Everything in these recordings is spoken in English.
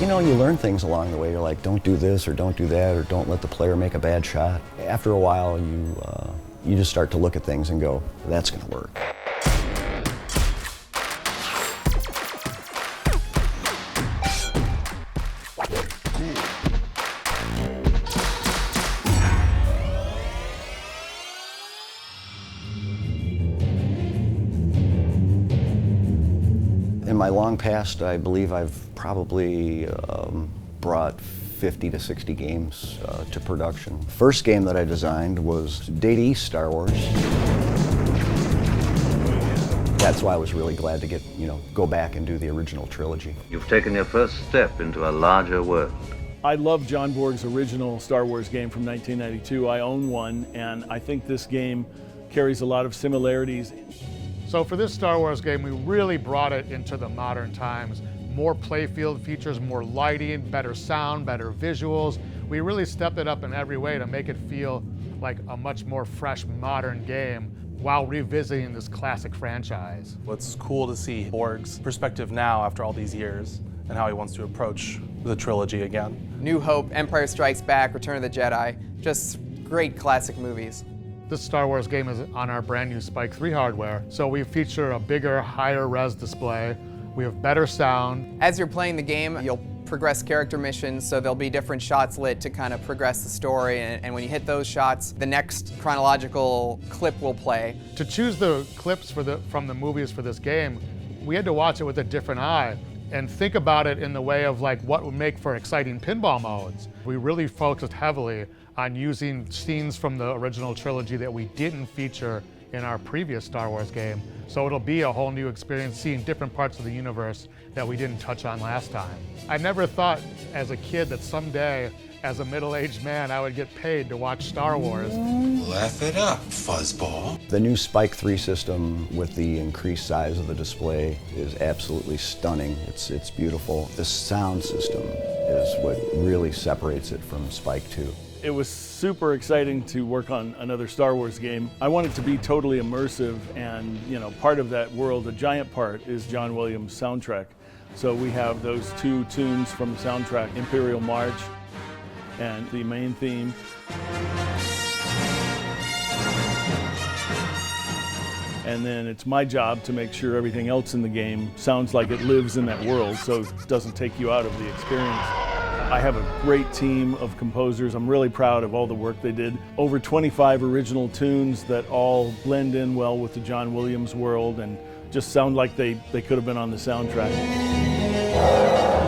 You know, you learn things along the way. You're like, don't do this or don't do that or don't let the player make a bad shot. After a while, you just start to look at things and go, that's going to work. In my long past, I believe I've probably brought 50 to 60 games to production. First game that I designed was Date East Star Wars. That's why I was really glad to go back and do the original trilogy. You've taken your first step into a larger world. I love John Borg's original Star Wars game from 1992. I own one, and I think this game carries a lot of similarities. So for this Star Wars game, we really brought it into the modern times. More playfield features, more lighting, better sound, better visuals. We really stepped it up in every way to make it feel like a much more fresh, modern game while revisiting this classic franchise. It's cool to see Borg's perspective now after all these years and how he wants to approach the trilogy again. New Hope, Empire Strikes Back, Return of the Jedi, just great classic movies. This Star Wars game is on our brand new Spike 3 hardware, so we feature a bigger, higher res display. We have better sound. As you're playing the game, you'll progress character missions, so there'll be different shots lit to kind of progress the story, and when you hit those shots, the next chronological clip will play. To choose the clips from the movies for this game, we had to watch it with a different eye and think about it in the way of like what would make for exciting pinball modes. We really focused heavily on using scenes from the original trilogy that we didn't feature in our previous Star Wars game. So it'll be a whole new experience seeing different parts of the universe that we didn't touch on last time. I never thought as a kid that someday, as a middle-aged man, I would get paid to watch Star Wars. Laugh it up, fuzzball. The new Spike 3 system with the increased size of the display is absolutely stunning. It's beautiful. The sound system is what really separates it from Spike 2. It was super exciting to work on another Star Wars game. I want it to be totally immersive, and part of that world, a giant part, is John Williams' soundtrack. So we have those two tunes from the soundtrack, Imperial March and the main theme. And then it's my job to make sure everything else in the game sounds like it lives in that world, so it doesn't take you out of the experience. I have a great team of composers. I'm really proud of all the work they did. Over 25 original tunes that all blend in well with the John Williams world and just sound like they could have been on the soundtrack.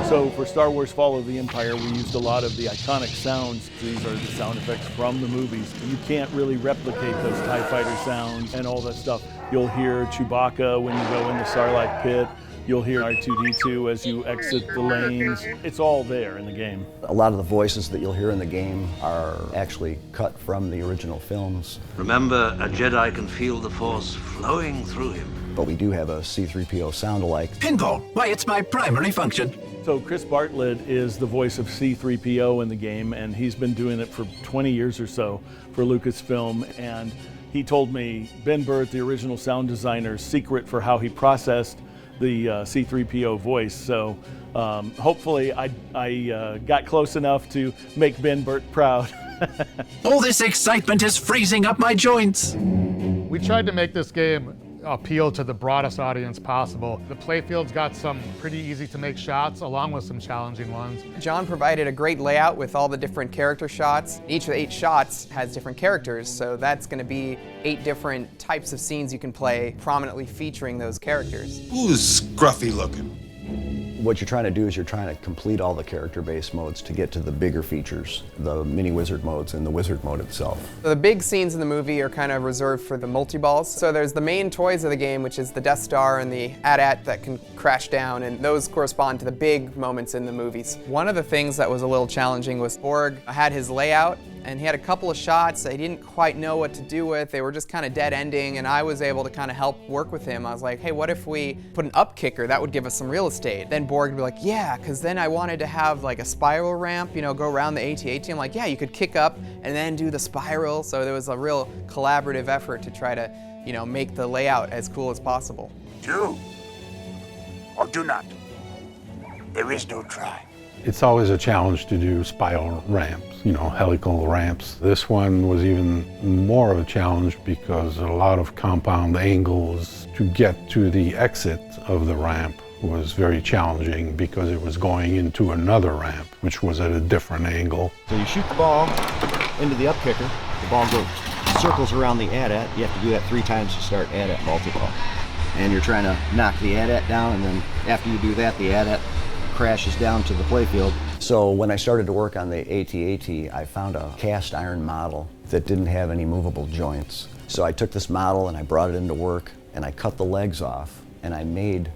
So for Star Wars Fall of the Empire, we used a lot of the iconic sounds. These are the sound effects from the movies. You can't really replicate those TIE fighter sounds and all that stuff. You'll hear Chewbacca when you go in the Sarlac pit. You'll hear R2-D2 as you exit the lanes. It's all there in the game. A lot of the voices that you'll hear in the game are actually cut from the original films. Remember, a Jedi can feel the Force flowing through him. But we do have a C-3PO sound-alike. Pinball, why, it's my primary function. So Chris Bartlett is the voice of C-3PO in the game, and he's been doing it for 20 years or so for Lucasfilm. And he told me Ben Burtt, the original sound designer's secret for how he processed the C-3PO voice. So hopefully I got close enough to make Ben Burtt proud. All this excitement is freezing up my joints. We tried to make this game appeal to the broadest audience possible. The Playfield's got some pretty easy to make shots along with some challenging ones. John provided a great layout with all the different character shots. Each of the 8 shots has different characters, so that's going to be 8 different types of scenes you can play prominently featuring those characters. Who's scruffy looking? What you're trying to do is you're trying to complete all the character-based modes to get to the bigger features, the mini-wizard modes and the wizard mode itself. So the big scenes in the movie are kind of reserved for the multi-balls. So there's the main toys of the game, which is the Death Star and the AT-AT that can crash down, and those correspond to the big moments in the movies. One of the things that was a little challenging was Borg had his layout, and he had a couple of shots that he didn't quite know what to do with. They were just kind of dead ending, and I was able to kind of help work with him. I was like, hey, what if we put an up kicker? That would give us some real estate. Then Borg would be like, yeah, because then I wanted to have like a spiral ramp, go around the AT-AT. I'm like, yeah, you could kick up and then do the spiral. So there was a real collaborative effort to try to, make the layout as cool as possible. Do or do not. There is no try. It's always a challenge to do spiral ramps, helical ramps. This one was even more of a challenge because a lot of compound angles to get to the exit of the ramp was very challenging because it was going into another ramp, which was at a different angle. So you shoot the ball into the up kicker, the ball goes circles around the AT-AT. You have to do that 3 times to start AT-AT multi-ball. And you're trying to knock the AT-AT down, and then after you do that, the AT-AT crashes down to the playfield. So when I started to work on the AT-AT, I found a cast iron model that didn't have any movable joints. So I took this model and I brought it into work, and I cut the legs off, and I made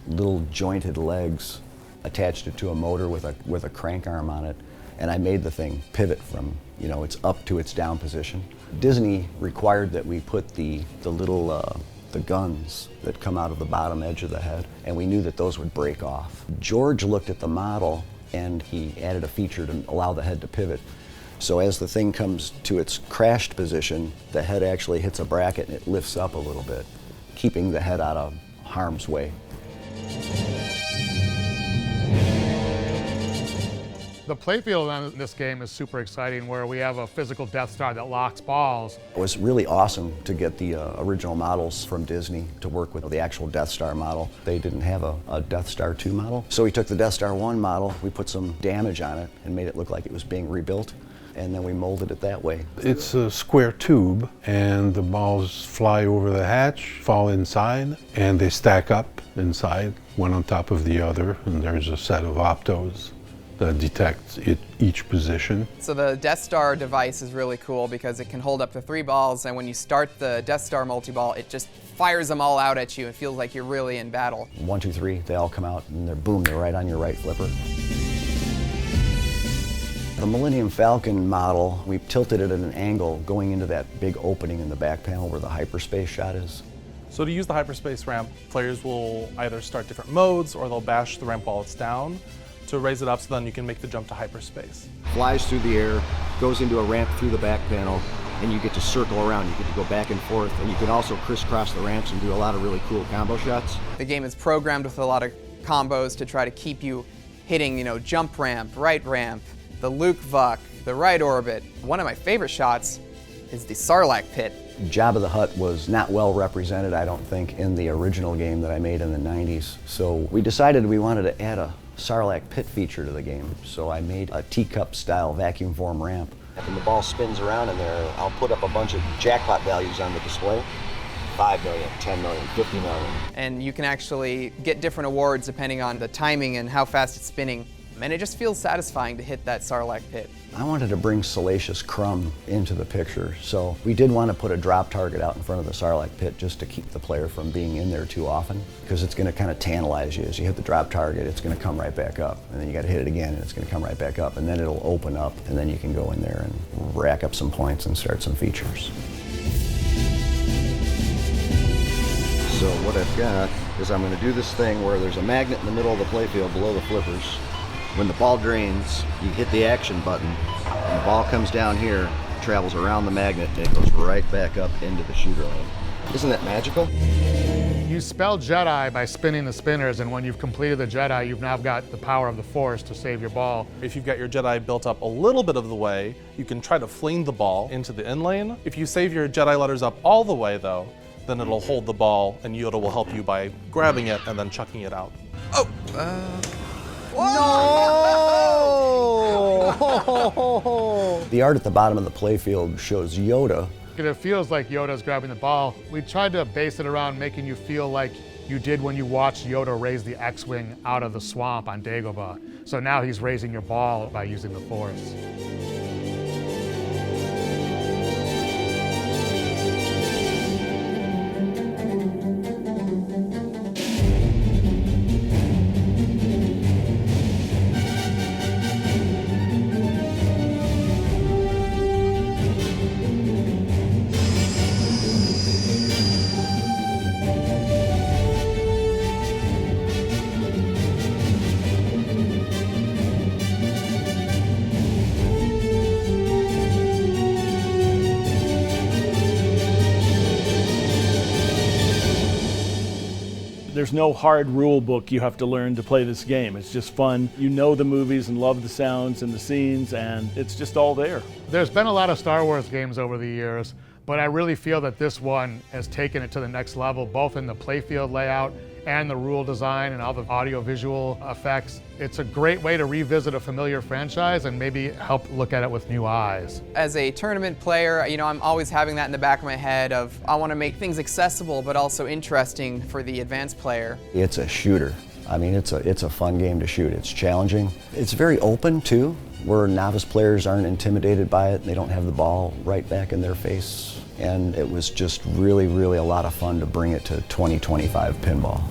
little jointed legs, attached it to a motor with a crank arm on it, and I made the thing pivot from its up to its down position. Disney required that we put the little the guns that come out of the bottom edge of the head, and we knew that those would break off. George looked at the model and he added a feature to allow the head to pivot. So as the thing comes to its crashed position, the head actually hits a bracket and it lifts up a little bit, keeping the head out of harm's way. The playfield on this game is super exciting, where we have a physical Death Star that locks balls. It was really awesome to get the original models from Disney to work with the actual Death Star model. They didn't have a Death Star 2 model. So we took the Death Star 1 model, we put some damage on it and made it look like it was being rebuilt, and then we molded it that way. It's a square tube, and the balls fly over the hatch, fall inside, and they stack up inside, one on top of the other, and there's a set of optos that detects each position. So the Death Star device is really cool because it can hold up to 3 balls, and when you start the Death Star multi-ball, it just fires them all out at you. It feels like you're really in battle. 1, 2, 3, they all come out and they're right on your right flipper. The Millennium Falcon model, we tilted it at an angle going into that big opening in the back panel where the hyperspace shot is. So to use the hyperspace ramp, players will either start different modes or they'll bash the ramp while it's down to raise it up so then you can make the jump to hyperspace. Flies through the air, goes into a ramp through the back panel, and you get to circle around. You get to go back and forth, and you can also crisscross the ramps and do a lot of really cool combo shots. The game is programmed with a lot of combos to try to keep you hitting, jump ramp, right ramp, the Luke Vuck, the right orbit. One of my favorite shots is the Sarlac pit. Jabba the Hutt was not well represented, I don't think, in the original game that I made in the 90s. So we decided we wanted to add a Sarlac pit feature to the game. So I made a teacup style vacuum form ramp. When the ball spins around in there, I'll put up a bunch of jackpot values on the display. 5 million, 10 million, 50 million. And you can actually get different awards depending on the timing and how fast it's spinning. And it just feels satisfying to hit that Sarlac pit. I wanted to bring Salacious Crumb into the picture, so we did want to put a drop target out in front of the Sarlac pit just to keep the player from being in there too often, because it's going to kind of tantalize you. As you hit the drop target, it's going to come right back up, and then you got to hit it again, and it's going to come right back up, and then it'll open up, and then you can go in there and rack up some points and start some features. So what I've got is I'm going to do this thing where there's a magnet in the middle of the playfield below the flippers. When the ball drains, you hit the action button, and the ball comes down here, travels around the magnet, and it goes right back up into the shooter lane. Isn't that magical? You spell Jedi by spinning the spinners, and when you've completed the Jedi, you've now got the power of the Force to save your ball. If you've got your Jedi built up a little bit of the way, you can try to fling the ball into the in lane. If you save your Jedi letters up all the way, though, then it'll hold the ball, and Yoda will help you by grabbing it and then chucking it out. No! The art at the bottom of the playfield shows Yoda. It feels like Yoda's grabbing the ball. We tried to base it around making you feel like you did when you watched Yoda raise the X-Wing out of the swamp on Dagobah. So now he's raising your ball by using the Force. There's no hard rule book you have to learn to play this game. It's just fun. You know the movies and love the sounds and the scenes, and it's just all there. There's been a lot of Star Wars games over the years, but I really feel that this one has taken it to the next level, both in the playfield layout and the rule design and all the audio-visual effects. It's a great way to revisit a familiar franchise and maybe help look at it with new eyes. As a tournament player, you know, I'm always having that in the back of my head of I want to make things accessible but also interesting for the advanced player. It's a shooter. I mean, it's a fun game to shoot. It's challenging. It's very open too, where novice players aren't intimidated by it. They don't have the ball right back in their face. And it was just really, really a lot of fun to bring it to 2025 pinball.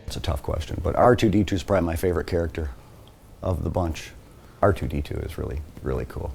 It's a tough question, but R2-D2 is probably my favorite character of the bunch. R2-D2 is really, really cool.